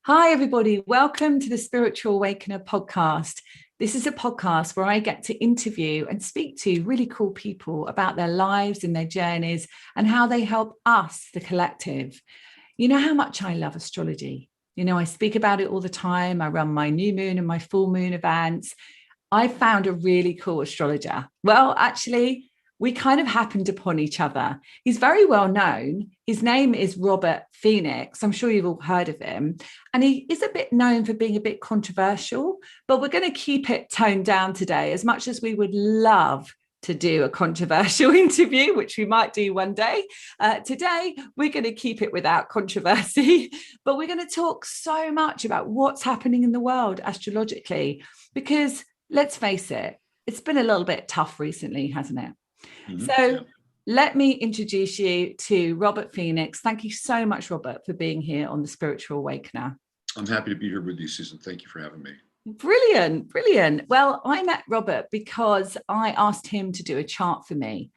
Hi, everybody. Welcome to the Spiritual Awakener podcast. This is a podcast where I get to interview and speak to really cool people about their lives and their journeys and how they help us, the collective. You know how much I love astrology. I speak about it all the time. I run my new moon and my full moon events. I found a really cool astrologer. Well, actually, we kind of happened upon each other. He's very well known. His name is Robert Phoenix. I'm sure you've all heard of him. And he is a bit known for being a bit controversial, but we're going to keep it toned down today, as much as we would love to do a controversial interview, which we might do one day. Today, we're going to keep it without controversy, but we're going to talk so much about what's happening in the world astrologically, because let's face it, it's been a little bit tough recently, hasn't it? So let me introduce you to Robert Phoenix. Thank you so much, Robert, for being here on the Spiritual Awakener. I'm happy to be here with you, Susan. Thank you for having me. Brilliant, brilliant. Well, I met Robert because I asked him to do a chart for me.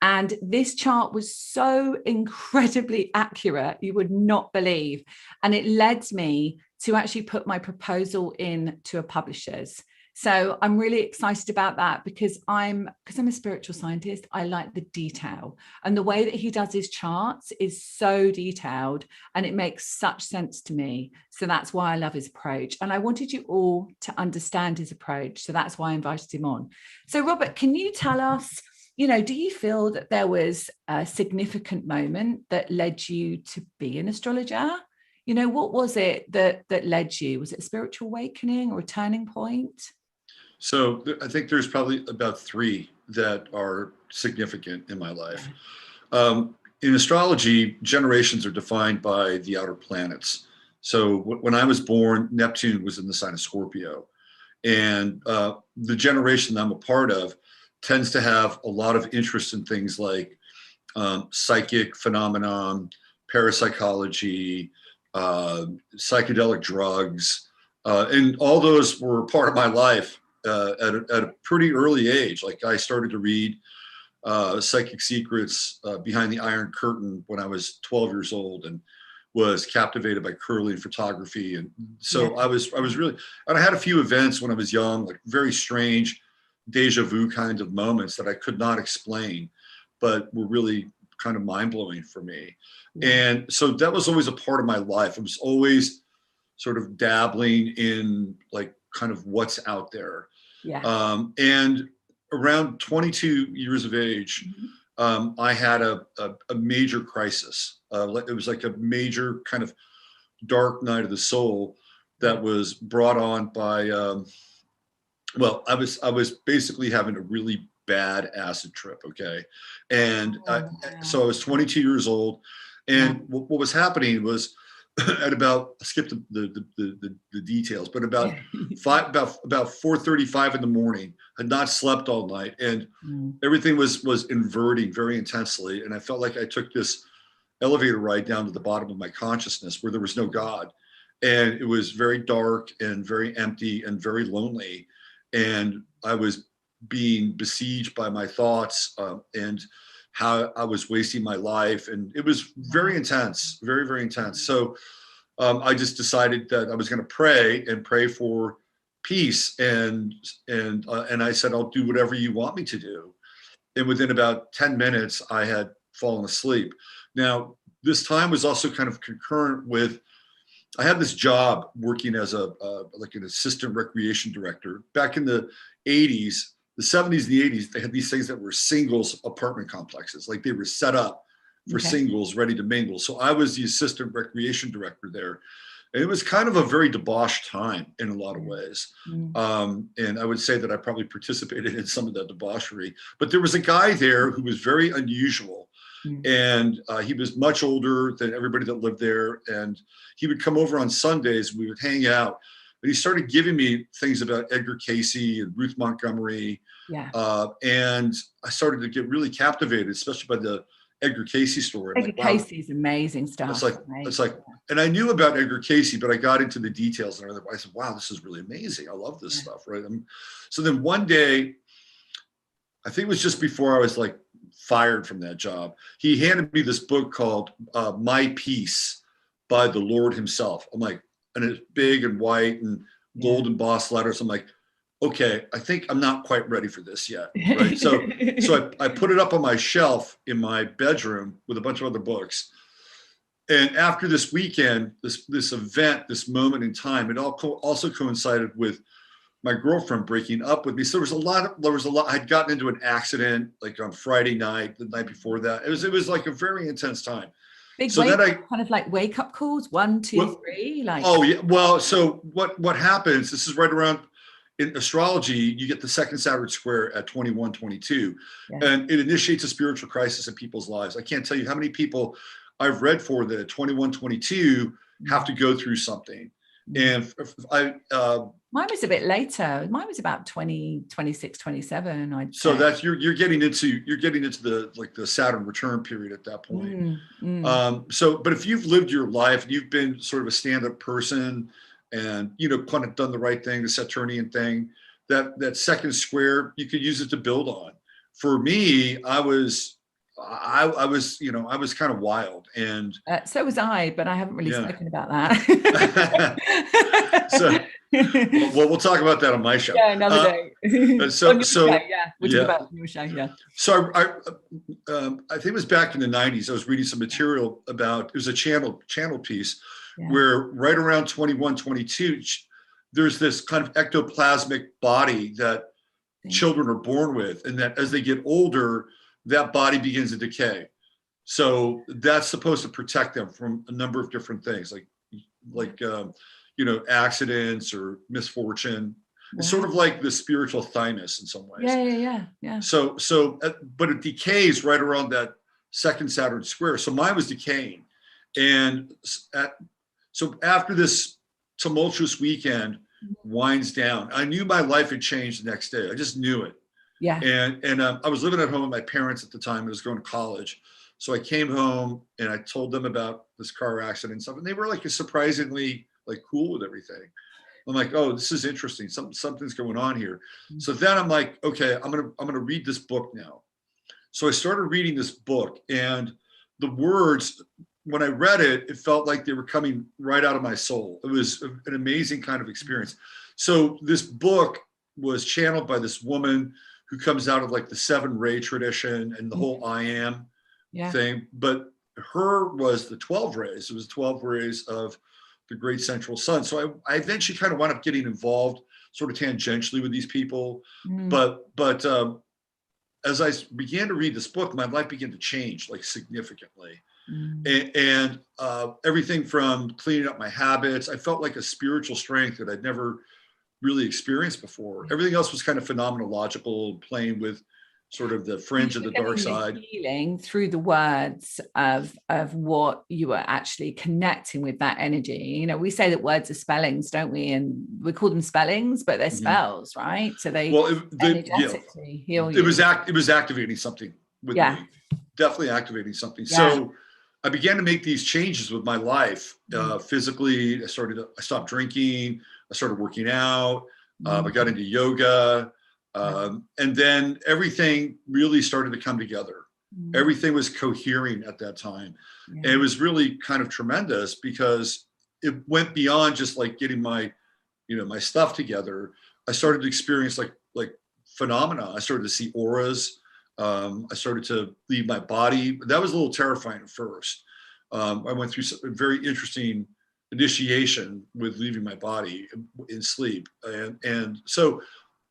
And this chart was so incredibly accurate, you would not believe. And it led me to actually put my proposal in to a publisher's. So I'm really excited about that because I'm a spiritual scientist. I like the detail, and the way that he does his charts is so detailed and it makes such sense to me. So that's why I love his approach. And I wanted you all to understand his approach. So that's why I invited him on. So Robert, can you tell us, do you feel that there was a significant moment that led you to be an astrologer? What was it that led you? Was it a spiritual awakening or a turning point? So I think there's probably about three that are significant in my life. In astrology, generations are defined by the outer planets. So when I was born, Neptune was in the sign of Scorpio. And the generation that I'm a part of tends to have a lot of interest in things like psychic phenomenon, parapsychology, psychedelic drugs, and all those were part of my life. At a pretty early age. Like I started to read Psychic Secrets Behind the Iron Curtain when I was 12 years old and was captivated by curling photography. And so I was really, and I had a few events when I was young, like very strange deja vu kind of moments that I could not explain, but were really kind of mind blowing for me. And so that was always a part of my life. I was always sort of dabbling in like kind of what's out there. And around 22 years of age, I had a major crisis. It was like a major kind of dark night of the soul that was brought on by, I was basically having a really bad acid trip. Okay. And so I was 22 years old. And what was happening was, at about, I skipped the details, but about 4:35 in the morning, had not slept all night, and everything was inverting very intensely. And I felt like I took this elevator ride down to the bottom of my consciousness where there was no God. And it was very dark and very empty and very lonely. And I was being besieged by my thoughts and how I was wasting my life. And it was very intense, very, very intense. So I just decided that I was going to pray for peace. And I said, I'll do whatever you want me to do. And within about 10 minutes, I had fallen asleep. Now, this time was also kind of concurrent with, I had this job working as like an assistant recreation director. Back in the 80s, the 70s and the 80s, they had these things that were singles apartment complexes. Like they were set up for singles ready to mingle. So I was the assistant recreation director there. And it was kind of a very debauched time in a lot of ways. And I would say that I probably participated in some of that debauchery. But there was a guy there who was very unusual. And he was much older than everybody that lived there. And he would come over on Sundays, we would hang out. But he started giving me things about Edgar Cayce and Ruth Montgomery. And I started to get really captivated, especially by the Edgar Cayce story. Edgar Cayce's amazing stuff. It's like, and I knew about Edgar Cayce, but I got into the details and I said, wow, this is really amazing. I love this stuff, right? So then one day, I think it was just before I was like fired from that job, he handed me this book called My Peace by the Lord himself. I'm like, and it's big and white and gold embossed letters. I'm like, okay, I think I'm not quite ready for this yet, right? So I put it up on my shelf in my bedroom with a bunch of other books. And after this weekend, this event, this moment in time, it also coincided with my girlfriend breaking up with me. So there was a lot. I'd gotten into an accident like on Friday night, the night before that. It was like a very intense time. Big so then kind of like wake up calls, 1, 2, 3. Like, oh yeah. Well, so what happens? This is right around in astrology. You get the second Saturn square at 21-22, and it initiates a spiritual crisis in people's lives. I can't tell you how many people I've read for that at 21-22 have to go through something. And mine was a bit later. Mine was about 26, 27. So that's you're getting into the Saturn return period at that point. So, but if you've lived your life and you've been sort of a stand-up person and kind of done the right thing, the Saturnian thing, that second square, you could use it to build on. For me, I was kind of wild, and so was I, but I haven't really spoken about that. So, well, we'll talk about that on my show. Yeah, another day. So, we'll talk about your show. Yeah. So I think it was back in the 90s. I was reading some material about, it was a channel piece where right around 21-22, there's this kind of ectoplasmic body that children are born with, and that as they get older, that body begins to decay. So that's supposed to protect them from a number of different things, like accidents or misfortune. It's sort of like the spiritual thymus in some ways. Yeah. So, but it decays right around that second Saturn square. So mine was decaying, and so after this tumultuous weekend winds down, I knew my life had changed the next day. I just knew it. Yeah. And I was living at home with my parents at the time. I was going to college. So I came home and I told them about this car accident and stuff. And they were like surprisingly like cool with everything. I'm like, oh, this is interesting. Something's going on here. So then I'm like, okay, I'm gonna read this book now. So I started reading this book, and the words, when I read it, it felt like they were coming right out of my soul. It was an amazing kind of experience. So this book was channeled by this woman who comes out of like the 7 ray tradition and the whole I am thing. But her was the 12 rays. It was 12 rays of the great central sun. So I eventually kind of wound up getting involved sort of tangentially with these people. But as I began to read this book, my life began to change like significantly. And everything from cleaning up my habits, I felt like a spiritual strength that I'd never really experienced before. Everything else was kind of phenomenological, playing with sort of the fringe of the dark side. Healing through the words of what you were actually connecting with, that energy. We say that words are spellings, don't we? And we call them spellings, but they're spells, right? So they energetically heal you. It was activating something with me. Definitely activating something. So I began to make these changes with my life. Physically, I stopped drinking. I started working out. I got into yoga. And then everything really started to come together. Everything was cohering at that time. And it was really kind of tremendous because it went beyond just like getting my stuff together. I started to experience like phenomena. I started to see auras. I started to leave my body. That was a little terrifying at first. I went through a very interesting initiation with leaving my body in sleep. And so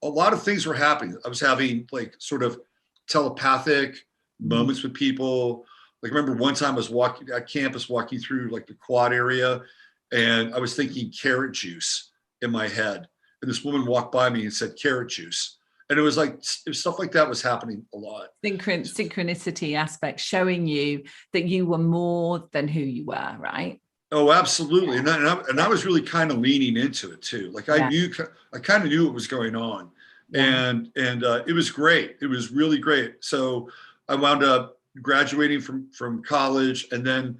a lot of things were happening. I was having like sort of telepathic moments with people. Like I remember one time I was walking at campus, walking through like the quad area, and I was thinking carrot juice in my head. And this woman walked by me and said carrot juice. And it was stuff like that was happening a lot. Synchronicity aspect, showing you that you were more than who you were, right? Oh, absolutely. And I was really kind of leaning into it too. Like I kind of knew what was going on. And it was great. It was really great. So I wound up graduating from college, and then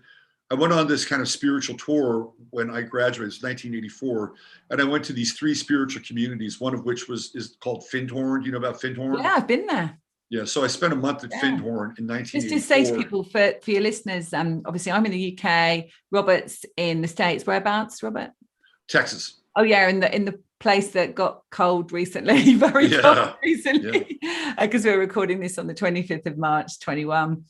I went on this kind of spiritual tour when I graduated. It was 1984, and I went to these 3 spiritual communities, one of which is called Findhorn. Do you know about Findhorn? Yeah, I've been there. Yeah, so I spent a month at Findhorn in 1984. Just to say to people, for your listeners, obviously I'm in the UK, Robert's in the States. Whereabouts, Robert? Texas. Oh yeah, in the place that got cold recently, very cold recently, because we're recording this on the 25th of March, 21.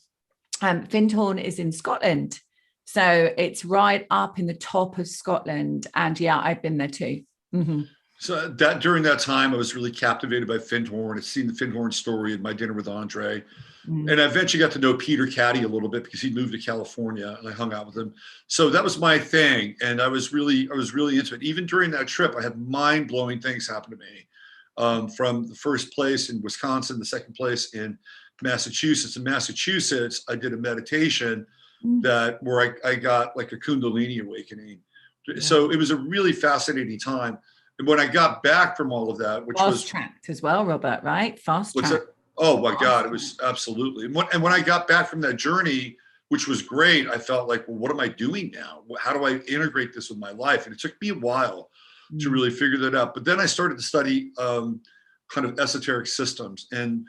Findhorn is in Scotland, so it's right up in the top of Scotland, and yeah, I've been there too. Mm-hmm. So that during that time, I was really captivated by Findhorn. I'd seen the Findhorn story in My Dinner with Andre. And I eventually got to know Peter Caddy a little bit because he moved to California, and I hung out with him. So that was my thing. And I was really into it. Even during that trip, I had mind-blowing things happen to me. From the first place in Wisconsin, the second place in Massachusetts. In Massachusetts, I did a meditation where I got like a Kundalini awakening. Yeah. So it was a really fascinating time. And when I got back from all of that, which was fast-tracked as well, Robert, right? Fast-tracked. Oh my God, it was absolutely. And when I got back from that journey, which was great, I felt like, well, what am I doing now? How do I integrate this with my life? And it took me a while to really figure that out. But then I started to study kind of esoteric systems. And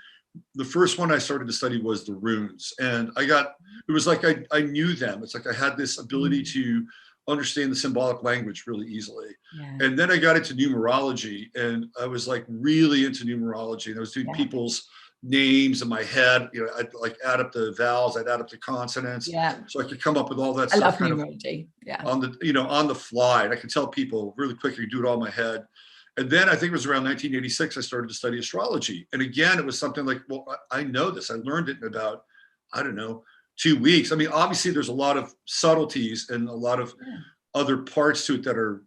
the first one I started to study was the runes. And it was like I knew them. It's like I had this ability to understand the symbolic language really easily. Yeah. And then I got into numerology, and I was like really into numerology, and I was doing people's names in my head. You know, I'd like add up the vowels, I'd add up the consonants, so I could come up with all that stuff kind numerology. On the fly. And I could tell people really quickly, do it all in my head. And then I think it was around 1986, I started to study astrology. And again, it was something like, well, I know this. I learned it in about, I don't know, 2 weeks. I mean, obviously there's a lot of subtleties and a lot of other parts to it that are,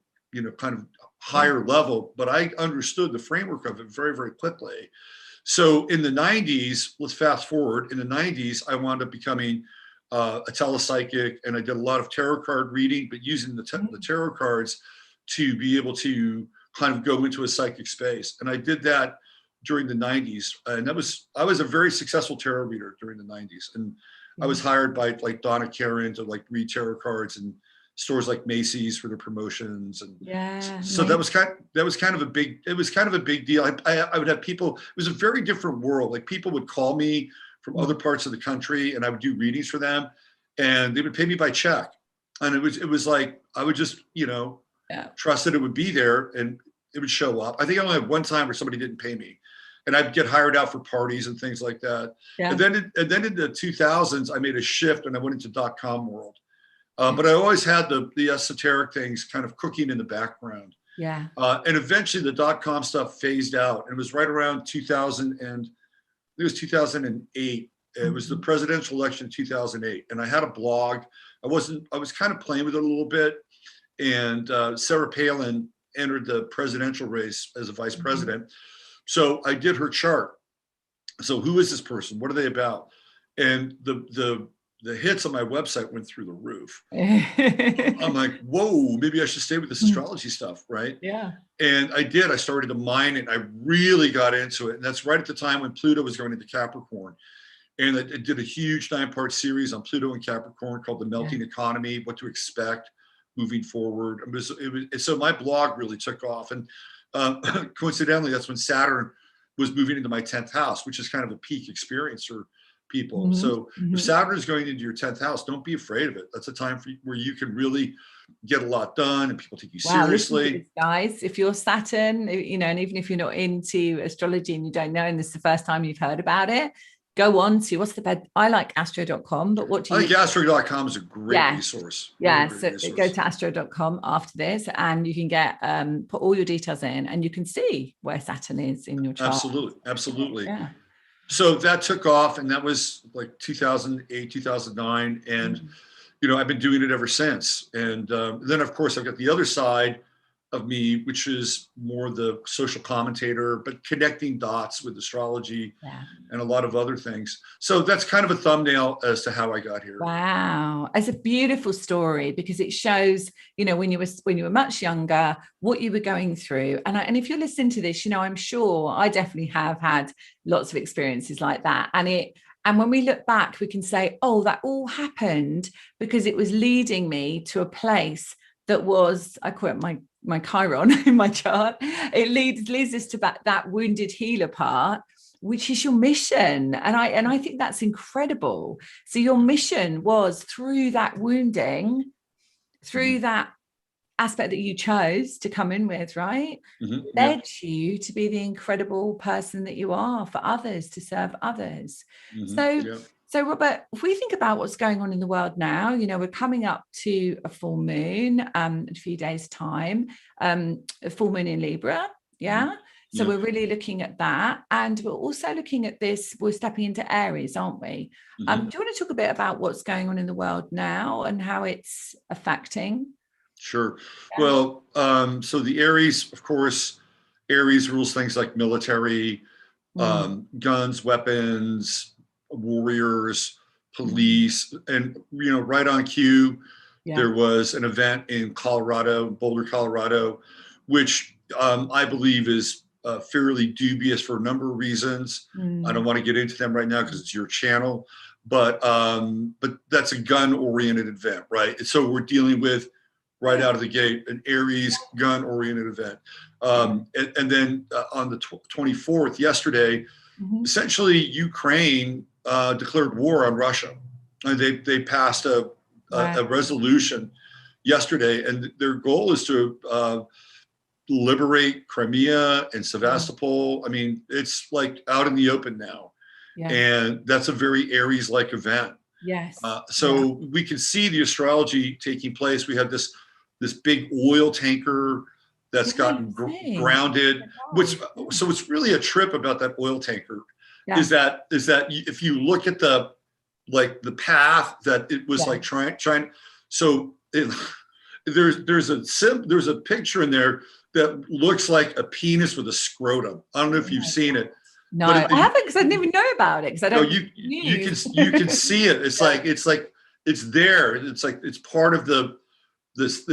kind of higher level, but I understood the framework of it very, very quickly. So in the 90s, let's fast forward, in the 90s, I wound up becoming a telepsychic, and I did a lot of tarot card reading, but using the tarot cards to be able to kind of go into a psychic space. And I did that during the 90s. And I was a very successful tarot reader during the 90s. And I was hired by like Donna Karen to like read tarot cards in stores like Macy's for their promotions. And so that was kind of a big deal. I would have people, it was a very different world. Like people would call me from other parts of the country, and I would do readings for them, and they would pay me by check. And it was like, I would just, trust that it would be there and it would show up. I think I only had one time where somebody didn't pay me, and I'd get hired out for parties and things like that. Yeah. And then in the 2000s, I made a shift and I went into .com world. But I always had the esoteric things kind of cooking in the background. Yeah. And eventually the .com stuff phased out. And it was right around 2000 and it was 2008. It was the presidential election in 2008. And I had a blog. I was kind of playing with it a little bit. And Sarah Palin entered the presidential race as a vice president. So I did her chart. So who is this person? What are they about? And the hits on my website went through the roof. I'm like, whoa, maybe I should stay with this astrology stuff, right? Yeah. And I did. I started to mine it. I really got into it. And that's right at the time when Pluto was going into Capricorn. And I did a huge 9-part series on Pluto and Capricorn called The Melting Economy, What to Expect Moving Forward. So my blog really took off. And coincidentally, that's when Saturn was moving into my 10th house, which is kind of a peak experience for people. So if Saturn is going into your 10th house, don't be afraid of it. That's a time where you can really get a lot done and people take you seriously. Listen to this, guys, if you're Saturn, and even if you're not into astrology and you don't know, and this is the first time you've heard about it, go on to I like astro.com, but what do you think astro.com is a great resource. Yeah. So go to astro.com after this and you can get put all your details in and you can see where Saturn is in your chart. Absolutely. Yeah. So that took off, and that was like 2008, 2009. And, I've been doing it ever since. And then, of course, I've got the other side of me, which is more the social commentator, but connecting dots with astrology and a lot of other things. So that's kind of a thumbnail as to how I got here. Wow. It's a beautiful story because it shows, when you were much younger, what you were going through. And if you're listening to this, I'm sure I definitely have had lots of experiences like that. And when we look back, we can say, oh, that all happened because it was leading me to a place that was, I call it my Chiron in my chart. It leads us to that wounded healer part, which is your mission. And I think that's incredible. So your mission was through that wounding, through that aspect that you chose to come in with, right, led you to be the incredible person that you are for others, to serve others. So Robert, if we think about what's going on in the world now, we're coming up to a full moon in a few days' time, a full moon in Libra. So we're really looking at that. And we're also looking at this, we're stepping into Aries, aren't we? Do you want to talk a bit about what's going on in the world now and how it's affecting? Sure. Well, so the Aries, of course, Aries rules things like military, guns, weapons, warriors, police, and, right on cue, there was an event in Colorado, Boulder, Colorado, which I believe is fairly dubious for a number of reasons. I don't want to get into them right now because it's your channel, but that's a gun-oriented event, right? And so we're dealing with, right out of the gate, an Aries gun-oriented event. And then on the 24th, yesterday, essentially Ukraine declared war on Russia. And they passed a resolution yesterday, and their goal is to liberate Crimea and Sevastopol. I mean, it's like out in the open now. And that's a very Aries-like event. So we can see the astrology taking place. We have this big oil tanker that's gotten grounded, so it's really a trip about that oil tanker. Is that if you look at the path that it was like trying, so there's a picture in there that looks like a penis with a scrotum. I don't know if you've seen it. No, I haven't, because I didn't even know about it. Because I don't. No, you can see it. It's like it's there. It's like it's part of this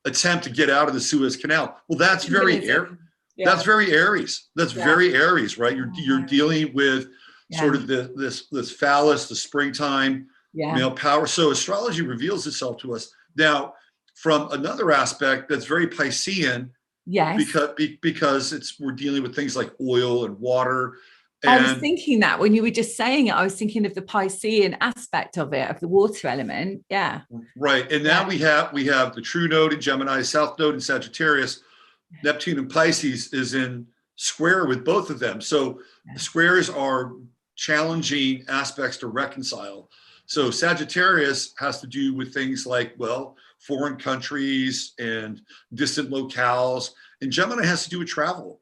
attempt to get out of the Suez Canal. Well, that's very that's very Aries. That's very Aries, right? You're dealing with sort of this phallus, the springtime, male power. So astrology reveals itself to us now from another aspect that's very Piscean. Because we're dealing with things like oil and water. And I was thinking that when you were just saying it, I was thinking of the Piscean aspect of it, of the water element. Right. And now we have the true node in Gemini, south node in Sagittarius. Neptune in Pisces is in square with both of them. So the squares are challenging aspects to reconcile. So Sagittarius has to do with things like, foreign countries and distant locales. And Gemini has to do with travel.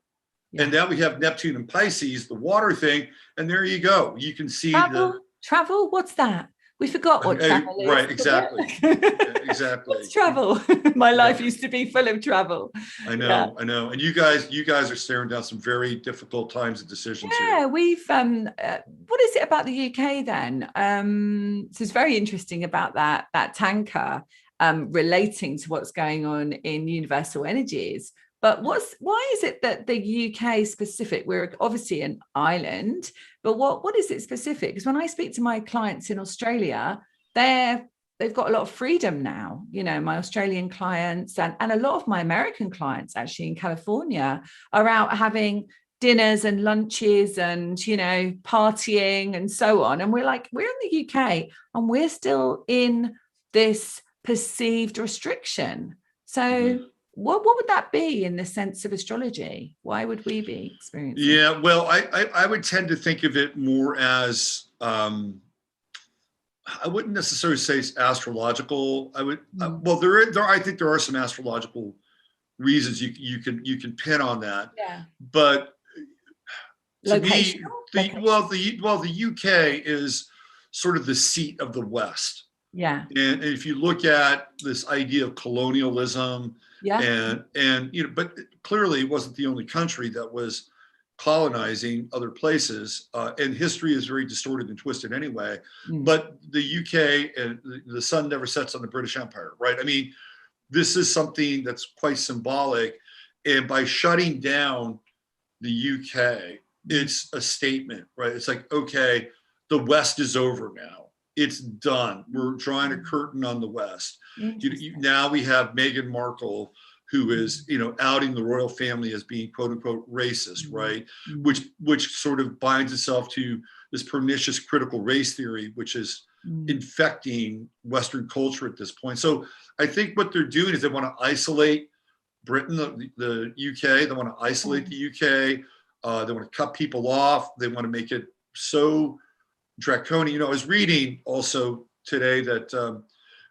And now we have Neptune and Pisces, the water thing. And there you go. You can see travel. What's that? We forgot what travel is. Right, exactly. Exactly. What's travel? My life used to be full of travel. I know. And you guys are staring down some very difficult times and decisions here. We've what is it about the UK then? So it's very interesting about that tanker relating to what's going on in universal energies. But why is it that the UK specific? We're obviously an island, but what is it specific? Because when I speak to my clients in Australia, they've got a lot of freedom now. My Australian clients and a lot of my American clients actually in California are out having dinners and lunches and partying and so on. And we're in the UK and we're still in this perceived restriction. So what would that be in the sense of astrology? Why would we be experiencing? Yeah, well, I would tend to think of it more as I wouldn't necessarily say it's astrological. I would I think there are some astrological reasons you can pin on that. But to me, the UK is sort of the seat of the West. And if you look at this idea of colonialism, but clearly it wasn't the only country that was colonizing other places, and history is very distorted and twisted anyway. But the UK, and the sun never sets on the British Empire, right? I mean, this is something that's quite symbolic, and by shutting down the UK, it's a statement, right? It's like, okay, the West is over now. It's done. We're drawing a curtain on the West. Now we have Meghan Markle, who is, outing the royal family as being quote unquote racist, right? Which sort of binds itself to this pernicious critical race theory, which is infecting Western culture at this point. So I think what they're doing is they want to isolate Britain, the UK. They want to isolate the UK. They want to cut people off. They want to make it so draconian. You know, I was reading also today that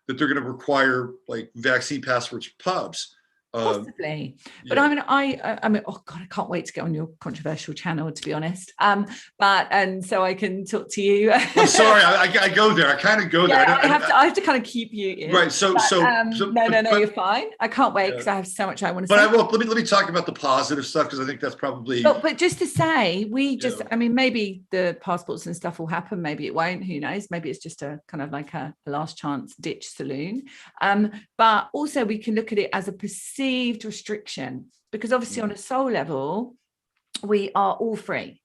that they're going to require like vaccine passports for pubs. Possibly, but yeah. I mean, oh God, I can't wait to get on your controversial channel, to be honest. And so I can talk to you. I'm sorry, I go there. I kind of go there. I have to kind of keep you in. Right. So, no, you're fine. I can't wait because I have so much I want to say. But I will. Let me talk about the positive stuff because I think that's probably. But just to say, I mean, maybe the passports and stuff will happen. Maybe it won't. Who knows? Maybe it's just a kind of like a last chance ditch saloon. But also we can look at it as a perceived restriction, because obviously on a soul level we are all free,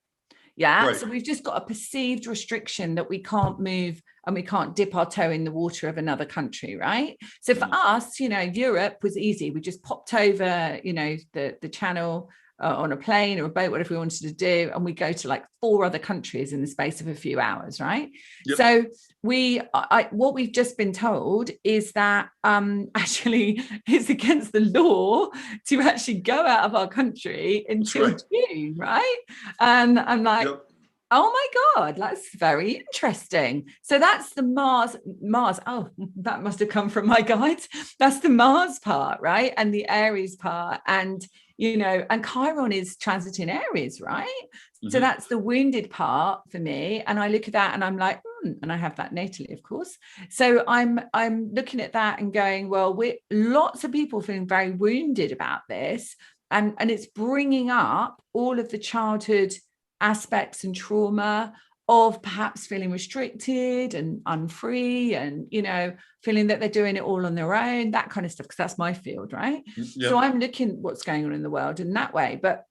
right. So we've just got a perceived restriction that we can't move and we can't dip our toe in the water of another country, right? So for us, you know, Europe was easy. We just popped over, you know, the channel on a plane or a boat, whatever we wanted to do, and we go to like 4 other countries in the space of a few hours, right? Yep. So what we've just been told is that actually it's against the law to actually go out of our country until June, right? And I'm like, oh my God, that's very interesting. So that's the Mars. Oh, that must have come from my guides. That's the Mars part, right? And the Aries part. And, you know, and Chiron is transiting Aries, right? Mm-hmm. So that's the wounded part for me. And I look at that and I'm like, and I have that natally, of course. So I'm looking at that and going, well, lots of people feeling very wounded about this. And it's bringing up all of the childhood aspects and trauma of perhaps feeling restricted and unfree and, you know, feeling that they're doing it all on their own, that kind of stuff, because that's my field, right? Yep. So I'm looking at what's going on in the world in that way. But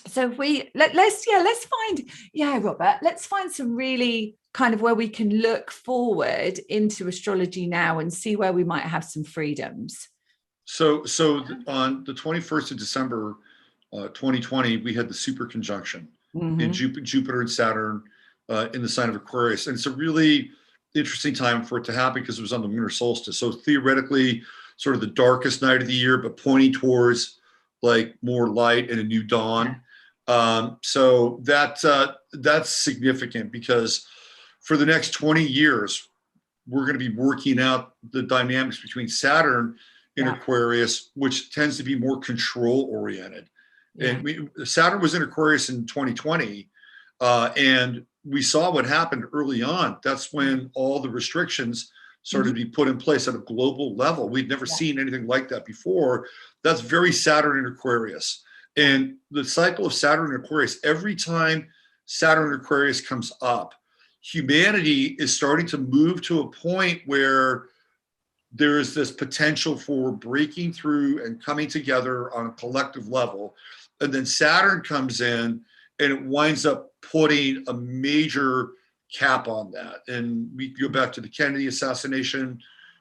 so if we let's find Robert, let's find some really kind of where we can look forward into astrology now and see where we might have some freedoms. So on the 21st of December 2020, we had the super conjunction in Jupiter and Saturn in the sign of Aquarius. And it's a really interesting time for it to happen because it was on the lunar solstice. So theoretically, sort of the darkest night of the year, but pointing towards like more light and a new dawn. So that's significant because for the next 20 years, we're going to be working out the dynamics between Saturn in Aquarius, which tends to be more control oriented. And Saturn was in Aquarius in 2020, and we saw what happened early on. That's when all the restrictions started to be put in place at a global level. We'd never seen anything like that before. That's very Saturn in Aquarius. And the cycle of Saturn in Aquarius, every time Saturn in Aquarius comes up, humanity is starting to move to a point where there is this potential for breaking through and coming together on a collective level. And then Saturn comes in and it winds up putting a major cap on that. And we go back to the Kennedy assassination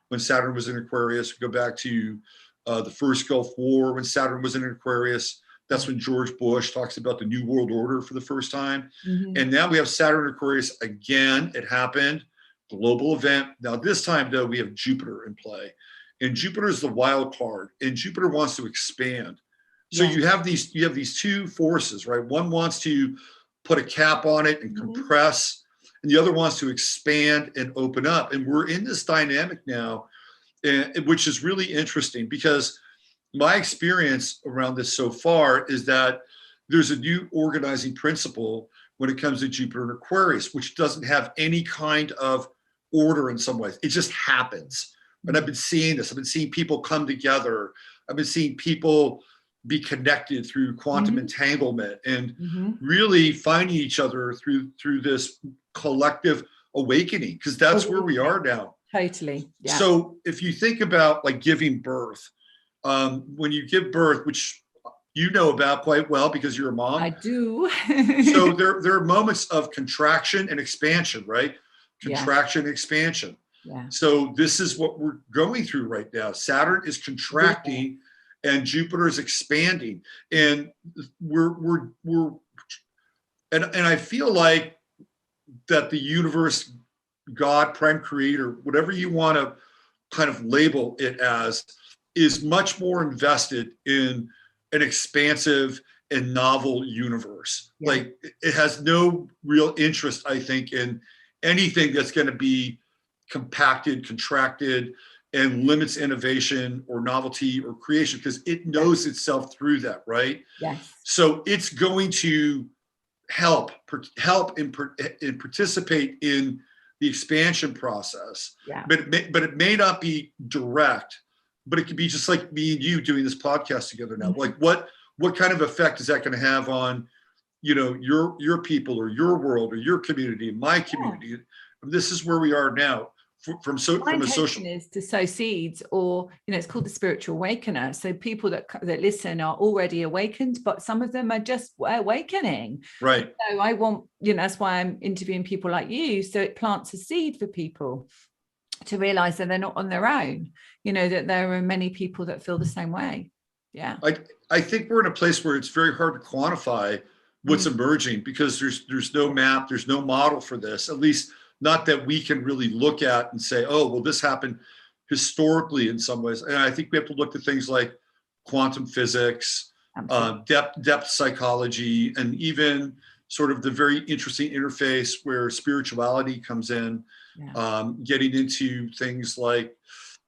when Saturn was in Aquarius. We go back to the first Gulf War when Saturn was in Aquarius. That's when George Bush talks about the New World Order for the first time. And now we have Saturn in Aquarius again. It happened, global event. Now this time though, we have Jupiter in play. And Jupiter is the wild card. And Jupiter wants to expand. So you have these two forces, right? One wants to put a cap on it and compress, and the other wants to expand and open up. And we're in this dynamic now, which is really interesting because my experience around this so far is that there's a new organizing principle when it comes to Jupiter and Aquarius, which doesn't have any kind of order in some ways. It just happens. And I've been seeing this. I've been seeing people come together. I've been seeing people be connected through quantum entanglement and really finding each other through this collective awakening, because that's where we are now. Totally. Yeah. So if you think about like giving birth, when you give birth, which you know about quite well because you're a mom. I do. So there are moments of contraction and expansion, right? Contraction, expansion. Yeah. So this is what we're going through right now. Saturn is contracting and Jupiter is expanding, and and I feel like that the universe, God, prime creator, whatever you want to kind of label it as, is much more invested in an expansive and novel universe. Yeah. Like it has no real interest, I think, in anything that's going to be compacted, contracted, and limits innovation or novelty or creation, because it knows itself through that, right? Yes. So it's going to help and participate in the expansion process. Yeah. But it may not be direct, but it could be just like me and you doing this podcast together now. Like what kind of effect is that going to have on, you know, your people or your world or your community and my community? This is where we are now. From a social is to sow seeds, or you know, it's called the spiritual awakener. So people that listen are already awakened, but some of them are just awakening. Right. So I want, you know, that's why I'm interviewing people like you. So it plants a seed for people to realize that they're not on their own. You know, that there are many people that feel the same way. Yeah. I think we're in a place where it's very hard to quantify what's emerging, because there's no map, there's no model for this, at least not that we can really look at and say, oh, well, this happened historically in some ways. And I think we have to look at things like quantum physics, depth psychology, and even sort of the very interesting interface where spirituality comes in, getting into things like,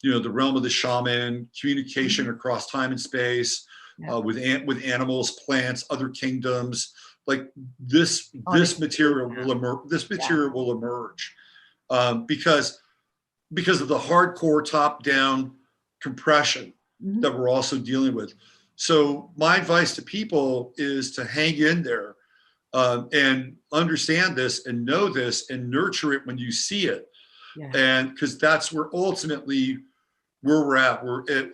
you know, the realm of the shaman, communication across time and space, with animals, plants, other kingdoms. Like this material will emerge. This material will emerge because of the hardcore top-down compression that we're also dealing with. So my advice to people is to hang in there and understand this and know this and nurture it when you see it, and because that's where ultimately where we're at.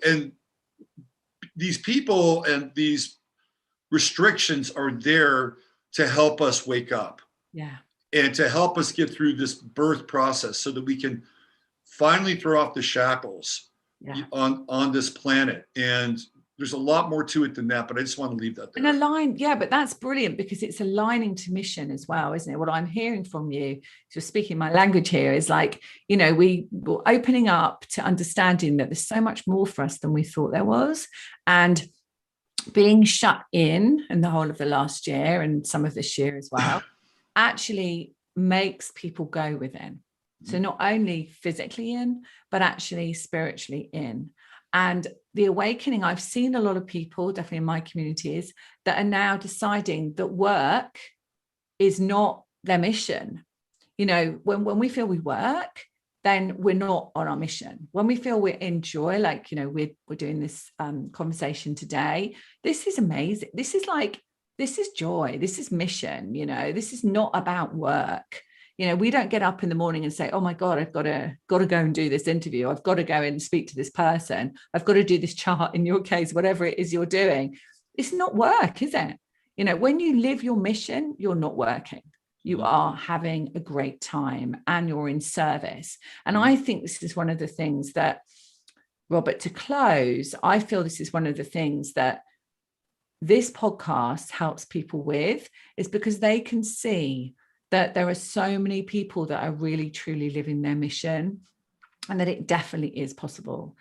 And these people and these restrictions are there to help us wake up, and to help us get through this birth process so that we can finally throw off the shackles on this planet. And there's a lot more to it than that, but I just want to leave that there. And but that's brilliant, because it's aligning to mission as well, isn't it? What I'm hearing from you, you're speaking my language here, is like, you know, we're opening up to understanding that there's so much more for us than we thought there was. And being shut in the whole of the last year and some of this year as well actually makes people go within. So not only physically in, but actually spiritually in. And the awakening, I've seen a lot of people, definitely in my communities, that are now deciding that work is not their mission. You know, when we feel we work, then we're not on our mission. When we feel we're in joy, like, you know, we're doing this conversation today, this is amazing. This is joy. This is mission. You know, this is not about work. You know, we don't get up in the morning and say, oh my God, I've got to go and do this interview. I've got to go and speak to this person. I've got to do this chart, in your case, whatever it is you're doing. It's not work, is it? You know, when you live your mission, you're not working. You are having a great time and you're in service. And I think this is one of the things that, Robert, to close, I feel this is one of the things that this podcast helps people with, is because they can see that there are so many people that are really, truly living their mission, and that it definitely is possible.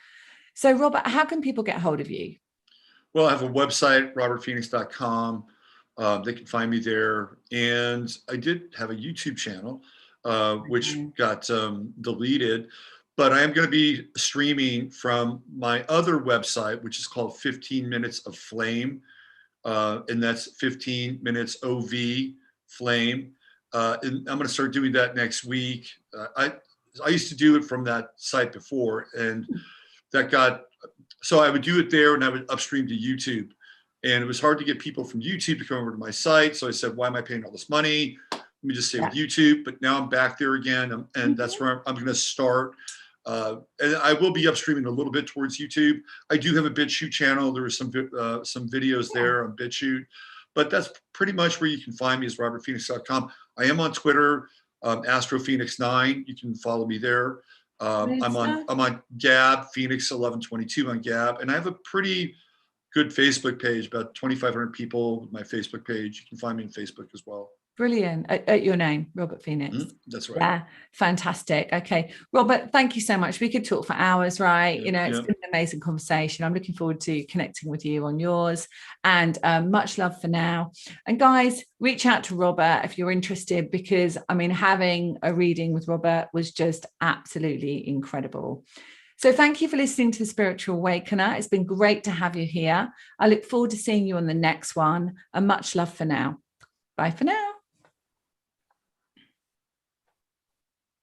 So, Robert, how can people get hold of you? Well, I have a website, robertphoenix.com. They can find me there. And I did have a YouTube channel, which got deleted. But I am going to be streaming from my other website, which is called 15 Minutes of Flame. And that's 15 minutes OV Flame. And I'm going to start doing that next week. I used to do it from that site before, and so I would do it there and I would upstream to YouTube. And it was hard to get people from YouTube to come over to my site. So I said, why am I paying all this money? Let me just stay with YouTube. But now I'm back there again. And that's where I'm going to start. And I will be upstreaming a little bit towards YouTube. I do have a BitChute channel. There are some videos there on BitChute. But that's pretty much where you can find me, is robertphoenix.com. I am on Twitter, AstroPhoenix9. You can follow me there. I'm on Gab, Phoenix1122 on Gab, and I have a pretty good Facebook page, about 2,500 people with my Facebook page. You can find me on Facebook as well. Brilliant. At your name, Robert Phoenix. That's right. Yeah, fantastic. Okay, Robert, thank you so much. We could talk for hours, right? Yeah, It's been an amazing conversation. I'm looking forward to connecting with you on yours, and much love for now. And guys, reach out to Robert if you're interested, because I mean, having a reading with Robert was just absolutely incredible. So thank you for listening to The Spiritual Awakener. It's been great to have you here. I look forward to seeing you on the next one, and much love for now. Bye for now.